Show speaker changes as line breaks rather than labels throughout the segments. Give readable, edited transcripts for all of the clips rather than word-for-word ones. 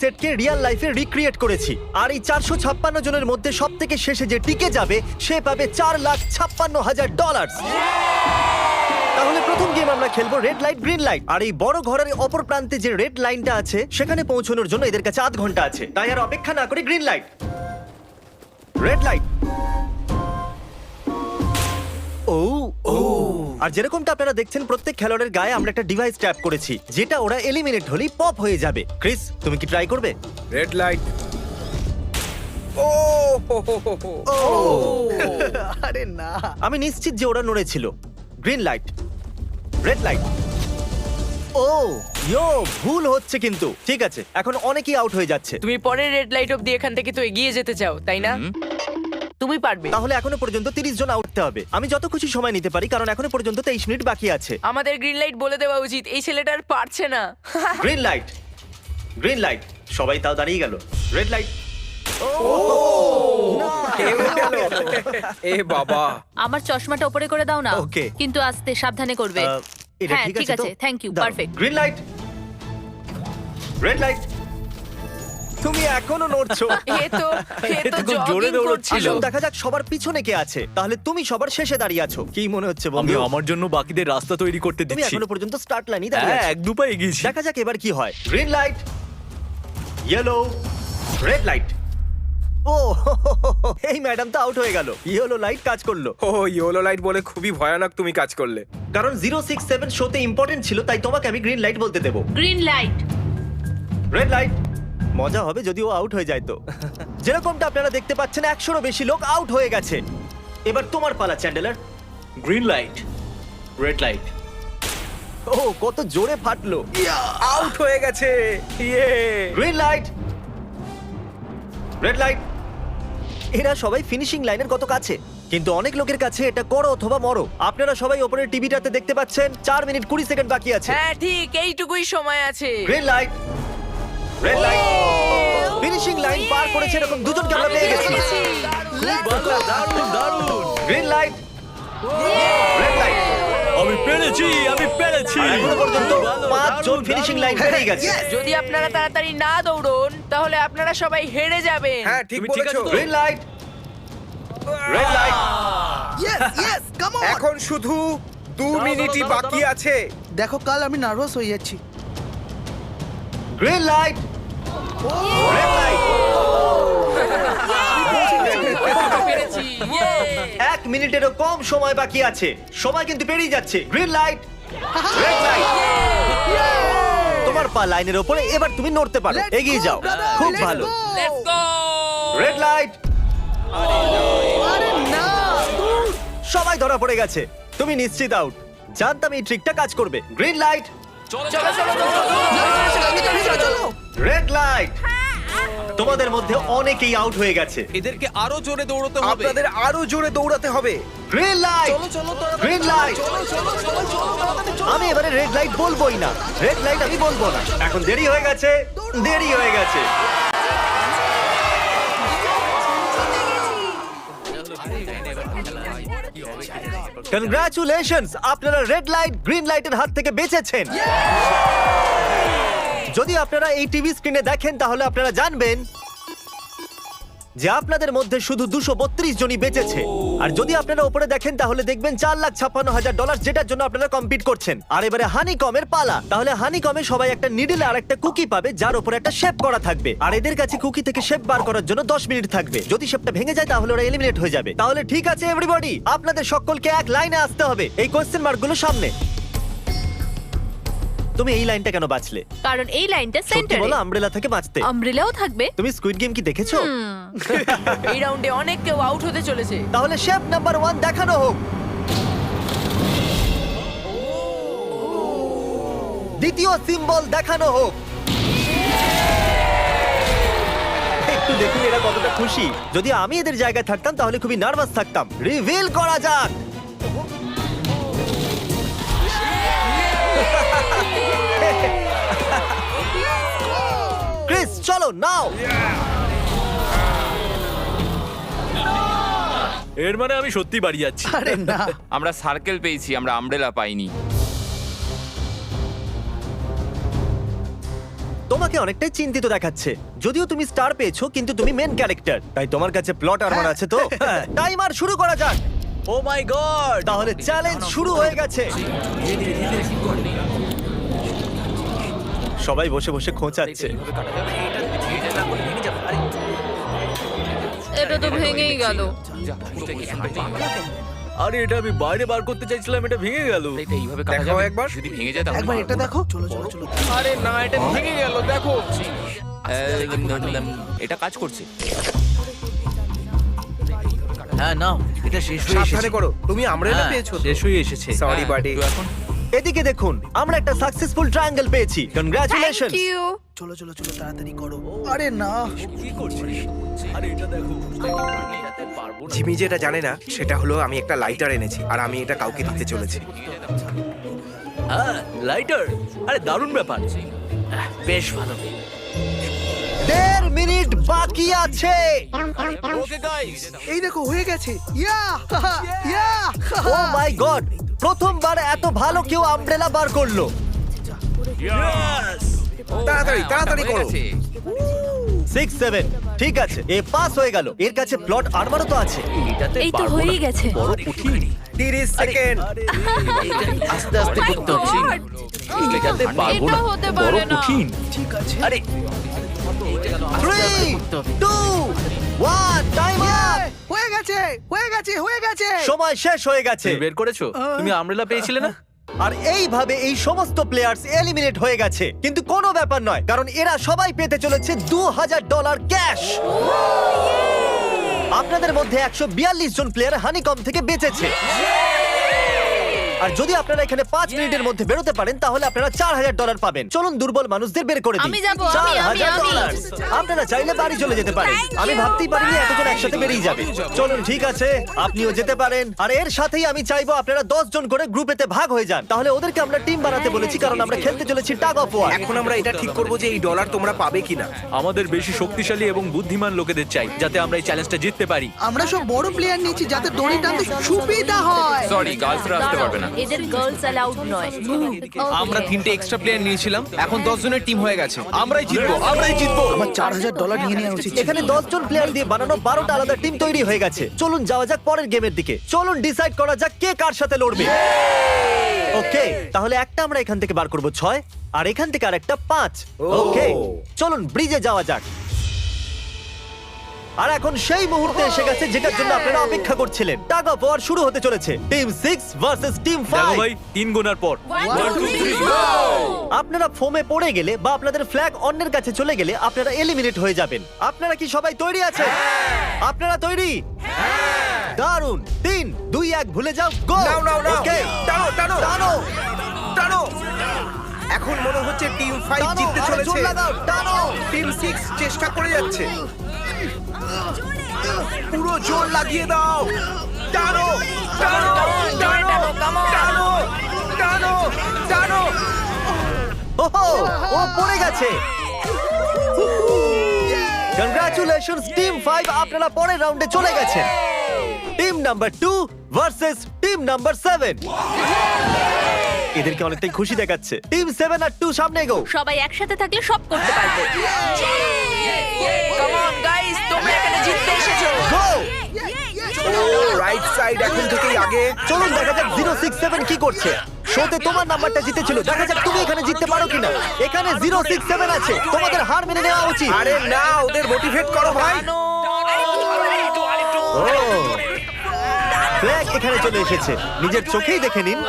সেটকে রিয়েল লাইফে রিক্রিয়েট করেছি আর এই 456 জনের মধ্যে সব থেকে শেষে যে টিকে যাবে সে পাবে $4,56,000। তাহলে প্রথম গেম আমরা খেলবো রেড লাইট গ্রিন লাইট। আর এই বড় ঘরের অপর প্রান্তে যে রেড লাইনটা আছে সেখানে পৌঁছানোর জন্য এদের কাছে 8 ঘন্টা আছে। তাই আর অপেক্ষা না করে গ্রিন লাইট, রেড লাইট। ও ও আর যেরকমটা আপনারা দেখছেন প্রত্যেক খেলোয়াড়ের গায়ে আমরা একটা ডিভাইস ট্যাপ করেছি যেটা ওরা এলিমিনেট হলেই পপ হয়ে যাবে। ক্রিস, তুমি কি ট্রাই করবে?
Red light. ও
আরে না, আমি নিশ্চিত যে ওরা নড়েছিল। Green light, red light. ও ইয়ো, ভুল হচ্ছে কিন্তু। ঠিক আছে, এখন অনেকেই আউট হয়ে যাচ্ছে।
তুমি পরের রেড লাইট অবধি এখান থেকে তো এগিয়ে যেতে চাও, তাই না? তুমি পারবে।
তাহলে এখনো পর্যন্ত 30 জন আউট হতে হবে। আমি যত খুশি সময় নিতে পারি কারণ এখনো পর্যন্ত 23 মিনিট বাকি আছে।
আমাদের গ্রিন লাইট বলে দেওয়া উচিত, এই ছেলেটা আর পারছে না।
Green light, green light. সবাই তাও দাঁড়িয়ে গেল। Red light.
এ বাবা,
আমার চশমাটা উপরে করে দাও না।
Okay.
কিন্তু আস্তে সাবধানে করবে।
এটা
হ্যাঁ,
ঠিক
ঠিক
আছে তো?
আছে, thank you,
দাঁড়াও।
perfect.
Green light, red light. তুমি এখনো নড়ছো।
এ তো
খুব জোরে
jogging
দৌড়চ্ছিল।
করছিল।
আসুন দেখা যাক সবার পিছনে কে আছে। তাহলে তুমি সবার শেষে দাঁড়িয়ে আছো। কি মনে হচ্ছে
আমি
বন্ধু?
আমার জন্য বাকিদের রাস্তা তৈরি করতে
তুমি
দিচ্ছি।
এখনো পর্যন্ত স্টার্ট লাইনই দাঁড়িয়ে
হ্যাঁ,
আছো।
এক দু পা এগিয়েছি।
দেখা যাক এবার কি হয়। Green light, yellow, red light. ও এই ম্যাডাম তো আউট হয়ে গেল। ইয়েলো লাইট কাজ করলো
ও ইয়েলো লাইট বলে খুবই ভয়ানক তুমি কাজ করলে।
কারণ 067 শোতে ইম্পর্টেন্ট ছিল, তাই তোমাকে আমি গ্রিন লাইট বলতে দেবো।
Green light.
Red light. মজা হবে যদি ও আউট হয়ে যায় তো। যেরকমটা আপনারা দেখতে পাচ্ছেন 100রও বেশি লোক আউট হয়ে গেছে। এবার তোমার পালা Chandler.
Green light, red light.
ও কত জোরে ফাটলো।
আউট হয়ে গেছে। ইয়ে।
Green light, red light. এরা সবাই ফিনিশিং লাইনের কত কাছে, কিন্তু অনেক লোকের কাছে এটা করো অথবা মরো। আপনারা সবাই ওপরের টিভিটাতে দেখতে পাচ্ছেন 4 মিনিট 20 সেকেন্ড বাকি আছে।
হ্যাঁ ঠিক, এইটুকুই সময় আছে।
Green light, red light. Finishing line পার করেছে এরকম দুজনকে আমরা পেয়ে গেছি।
দারুণ দারুণ।
Green light, red light.
আমি পেরেছি, আমি পেরেছি।
আর এখনো পর্যন্ত 5 জন ফিনিশিং লাইন পেরিয়ে গেছে।
যদি আপনারা তাড়াতাড়ি না দৌড়ন তাহলে আপনারা সবাই হেরে যাবেন।
হ্যাঁ ঠিক
তুমি ঠিক
বলেছো।
আছো তো?
Green light, red light.
এখন শুধু 2 মিনিটই বাকি আছে।
দেখো কাল আমি নার্ভাস হয়ে যাচ্ছি।
Green light, red light.
পেরেছি। ইয়ে!
1 মিনিটেরও কম সময় বাকি আছে। সময় কিন্তু পেরিয়ে যাচ্ছে। Green light, red light. তোমার পা লাইনের উপরে, এবার তুমি নড়তে পারো।
Let's
এগিয়ে
go,
যাও।
brother,
খুব
let's
ভালো।
go!
Let's go!
Red light.
আরে না!
সবাই ধরা পড়ে গেছে। তুমি নিশ্চিত আউট। জানতাম এই ট্রিকটা কাজ করবে। গ্রিন লাইট,
চলো চলো চলো
চলো!
Red light. তোমাদের মধ্যে অনেকেই আউট হয়ে গেছে।
এদেরকে আরো জোরে দৌড়তে হবে।
আপনাদের আরো জোরে দৌড়াতে হবে।
Green light, green light. আমি এবারে রেড লাইট বলবোই না। রেড লাইট আমি বলবো না। এখন দেরি হয়ে গেছে, দেরি হয়ে গেছে। কনগ্রাচুলেশনস, আপনারা রেড লাইট গ্রিন লাইটের হাত থেকে বেঁচেছেন। যদি আপনারা এই টিভি স্ক্রিনে দেখেন তাহলে আপনারা জানবেন যে আপনাদের মধ্যে শুধু 232 জনই বেঁচেছে। আর যদি আপনারা উপরে দেখেন তাহলে দেখবেন $4,56,000, যেটার জন্য আপনারা কম্পিট করছেন। আর এবারে হানিকমের পালা। তাহলে হানিকমে সবাই একটা নিডল আর একটা কুকি পাবে যার উপরে একটা শেপ করা থাকবে। আর এদের কাছে কুকি থেকে শেপ বার করার জন্য 10 মিনিট থাকবে। যদি শেপটা ভেঙে যায় তাহলে ওরা এলিমিনেট হয়ে যাবে। তাহলে ঠিক আছে এভরিবডি, আপনাদের সকলকে এক লাইনে আসতে হবে এই কোশ্চেন মার্কগুলো সামনে। তুমি এই লাইনটা কেন বাঁচলে?
কারণ এই লাইনটা
সত্যি
সেন্টারে।
বলো, আমব্রেলা থেকে বাঁচতে।
আমব্রেলাও থাকবে।
তুমি স্কুইড গেম কি দেখেছো?
এই রাউন্ডে অনেক কেউ আউট হতে চলেছে।
তাহলে শেপ নাম্বার 1 দেখানো হোক। দ্বিতীয় সিম্বল দেখানো হোক। একটু দেখুন এরা কতটা খুশি। যদি আমি এদের জায়গায় থাকতাম তাহলে খুবই নার্ভাস থাকতাম। রিভিল করা যাক। ক্রিস চলো নাও।
এর মানে আমি সত্যি বাড়ি যাচ্ছি।
আরে না!
আমরা সার্কেল পেয়েছি, আমরা আমব্রেলা পাইনি।
তোমাকে অনেকটাই চিন্তিত দেখাচ্ছে। যদিও তুমি স্টার পেয়েছো, কিন্তু তুমি মেন ক্যারেক্টার, তাই তোমার কাছে প্লট আর্মার আছে তো? টাইমার শুরু করা যাক।
ও মাই গড
তাহলে চ্যালেঞ্জ শুরু হয়ে গেছে। সবাই বসে বসে খোঁচাচ্ছে।
এটা তো ভেঙেই গেল।
আরে এটা আমি বাইরে বার করতে চাইছিলাম, এটা ভেঙে গেল।
এটা এইভাবে কাটা
দেখাও
যাবে
একবার।
যদি ভেঙে যায় তাহলে
একবার এটা দেখো। চলো চলো চলো।
আরে না, এটা ভেঙে গেল, দেখো।
এটা কাজ করছে।
হ্যাঁ নাও, এটা শেষ হয়ে
সাবধানে
এসেছে।
করো, তুমি আমরেলা
হ্যাঁ,
পেয়েছো।
শেষ হয়ে এসেছে।
Sorry buddy.
তো এখন
এদিকে দেখুন, আমরা একটা সাকসেসফুল ট্রায়াঙ্গেল পেয়েছি। কনগ্রাচুলেশন।
Thank you.
চলো চলো চলো, তাড়াতাড়ি করো। আরে না,
কি করছিস? আরে এটা দেখো।
জিমি যেটা জানে না সেটা হলো আমি একটা লাইটার এনেছি আর আমি এটা কাউকে দিতে চলেছি।
হ্যাঁ, লাইটার। আরে দারুণ ব্যাপার। বেশ ভালো।
1.5 মিনিট বাকি আছে।
ওকে গাইস,
এই দেখো হয়ে গেছে। ইয়া ইয়া।
ও মাই গড, প্রথমবার এত ভালো কেউ আমব্রেলা বার করলো।
ইয়েস!
তাড়াতাড়ি তাড়াতাড়ি
হয়ে
করো।
গেছে।
6, 7 ঠিক আছে, এ পাস হয়ে গেল। এর কাছে প্লট আর্মারও তো আছে।
এটাতে
এই তো
পারবো
হয়েই
না।
গেছে।
বড় কঠিন।
30 সেকেন্ড।
আস্তে আস্তে করতে হচ্ছে। এটাতে পারবো
এটা
না।
হতে
বড়
পারে না।
কঠিন।
ঠিক আছে।
আরে
3, 2, 1 টাইম আপ।
হয়ে গেছে হয়ে গেছে হয়ে গেছে।
সময় শেষ হয়ে গেছে।
তুমি বের করেছো? তুমি আমরেলা পেয়েছিলে না?
আর এইভাবে এই সমস্ত প্লেয়ার্স এলিমিনেট হয়ে গেছে। কিন্তু কোনো ব্যাপার নয়, কারণ এরা সবাই পেতে চলেছে $2000 ক্যাশ। আপনাদের মধ্যে 142 জন প্লেয়ার হানিকম থেকে বেঁচেছে। আর যদি আপনারা এখানে 5 মিনিটের মধ্যে বেরোতে পারেন, তাহলে আপনারা $4000 পাবেন। চলুন দুর্বল মানুষদের বের করে দিই।
আমি যাবো, আমি।
$4000। আপনারা চাইলে বাড়ি চলে যেতে পারেন। আমি ভাবতেই পারিনি এতজন একসাথে বেরিয়ে যাবে। চলুন ঠিক আছে, আপনিও যেতে পারেন। আর এর সাথেই আমি চাইবো আপনারা 10 জন করে গ্রুপেতে ভাগ হয়ে যান। তাহলে ওদেরকে আমরা টিম বানাতে বলেছি, কারণ আমরা খেলতে চলেছি টাগ অফ ওয়ার।
এখন আমরা এটা ঠিক করব যে এই ডলার তোমরা পাবে কিনা।
আমাদের বেশি শক্তিশালী এবং বুদ্ধিমান লোকেদের চাই, যাতে আমরা এই চ্যালেঞ্জটা জিততে পারি।
আমরা সব বড় প্লেয়ার নিয়েছি যাতে দড়ি টানতে সুবিধা হয়।
সরি, গার্লসরা আসতে পারবে না।
এদের গার্লস অ্যালাউড নয়।
আমরা 3টে এক্সট্রা প্লেয়ার নিয়েছিলাম, এখন 10 জনের টিম হয়ে গেছে। আমরাই জিতবো, আমরাই জিতবো।
আমার $4000 নিয়ে নেওয়া উচিত ছিল।
এখানে 10 জন প্লেয়ার দিয়ে বানানো 12টা আলাদা টিম তৈরি হয়ে গেছে। চলুন যাওয়া যাক পরের গেমের দিকে। চলুন ডিসাইড করা যাক কে কার সাথে লড়বে। ওকে, তাহলে একটা আমরা এখান থেকে বার করব 6, আর এখান থেকে আরেকটা 5। ওকে, চলুন ব্রিজে যাওয়া যাক। আর এখন সেই মুহূর্তে এসে গেছে যেটার জন্য আপনারা অপেক্ষা করছিলেন। টাগ অফ ওয়ার শুরু হতে চলেছে। টিম 6 ভার্সেস টিম
দেখো
5।
ভাই, 3 গোনার পর।
1 2 3
আপনারা ফোমে পড়ে গেলে বা আপনাদের ফ্ল্যাগ অন্যের কাছে চলে গেলে আপনারা এলিমিনেট হয়ে যাবেন। আপনারা কি সবাই তৈরি আছেন? আপনারা তৈরি? দারুন। 3, 2, 1 ভুলে যাও। গো।
নাও নাও নাও।
ওকে,
টানো টানো
টানো
টানো। এখন মনে হচ্ছে টিম 5
টানো,
জিততে
আরে
চলেছে।
জোর লাগাও, টানো।
টিম 6 চেষ্টা করে যাচ্ছে। পুরো জোর লাগিয়ে দাও। টানো টানো টানো টানো টানো টানো।
ওহো, ও পড়ে গেছে। কংগ্রাচুলেশনস টিম 5, আপনারা পরের রাউন্ডে চলে গেছেন। Team number 2 versus team number 7। এদেরকে অনেকটাই খুশি দেখাচ্ছে। টিম 7 আর 2 সামনে এগো।
সবাই একসাথে থাকলে সব করতে পারবে।
কাম অন গাইস, তোমরা এখানে জিততে এসেছো।
গো।
ও রাইট সাইড এখন থেকেই আগে।
চলুন দেখা যাক 067 কি করছে। শোতে তোমার নাম্বারটা জিতেছিল, দেখা যাক তুমি এখানে জিততে পারো কিনা। এখানে 067 আছে, তোমাদের হার মেনে নেওয়া উচিত।
আরে না, ওদের মোটিভেট করো ভাই।
ও, ফ্ল্যাগ এখানে চলে এসেছে, নিজের চোখেই দেখে নিন।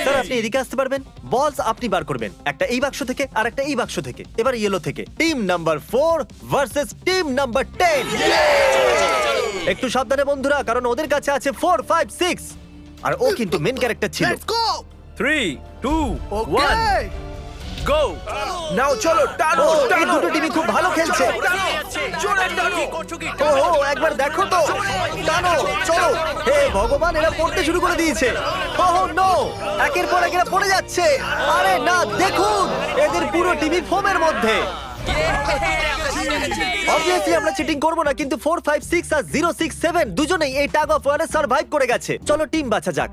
স্যার আপনি এদিকে আসতে পারবেন? বলস আপনি বার করবেন, একটা এই বাক্স থেকে আর একটা এই বাক্স থেকে। এবার ইয়েলো থেকে। Team number 4 versus team number 10। একটু সাবধানে বন্ধুরা, কারণ ওদের কাছে আছে 4, 5, 6, আর ও কিন্তু মেন ক্যারেক্টার ছিল।
Let's go.
3, 2,
ওকে।
1 গো।
নাও চলো টানো
ও, এই
টানো।
দুটো টিমই খুব ভালো খেলছে।
জোরে টানো।
ও একবার দেখো তো, টানো, চলো। হে ভগবান, এরা পড়তে শুরু করে দিয়েছে। ওহ নো, একের পর এক এরা পড়ে যাচ্ছে। আরে না, দেখুন এদের পুরো টিমই ফোমের মধ্যে। অবভিয়াসলি আমরা চিটিং করব না, কিন্তু 4, 5, 6 আর 067 দুজনেই এই টাগ অফ ওয়ারে সার্ভাইভ করে গেছে। চলো টিম বাছা যাক।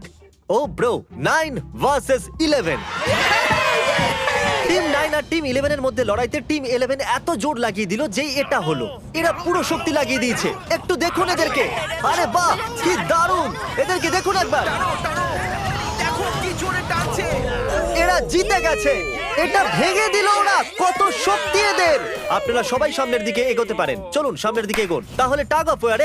ও ব্রো, 9 ভার্সেস 11। টিম 9 আর টিম 11 এর মধ্যে লড়াইতে টিম 11 এত জোর লাগিয়ে দিল যে এটা হলো। এরা পুরো শক্তি লাগিয়ে দিয়েছে। একটু দেখুন এদেরকে। আরে বাহ, কি দারুণ! এদেরকে দেখুন একবার।
দেখো কি জোরে টানছে।
এরা জিতে গেছে। এটা ভেঙে দিল ওরা। কত শক্তি এদের! আপনারা সবাই সামনের দিকে এগোতে পারেন। চলুন সামনের দিকে এগোন। তাহলে টাগ অফ ওয়ারে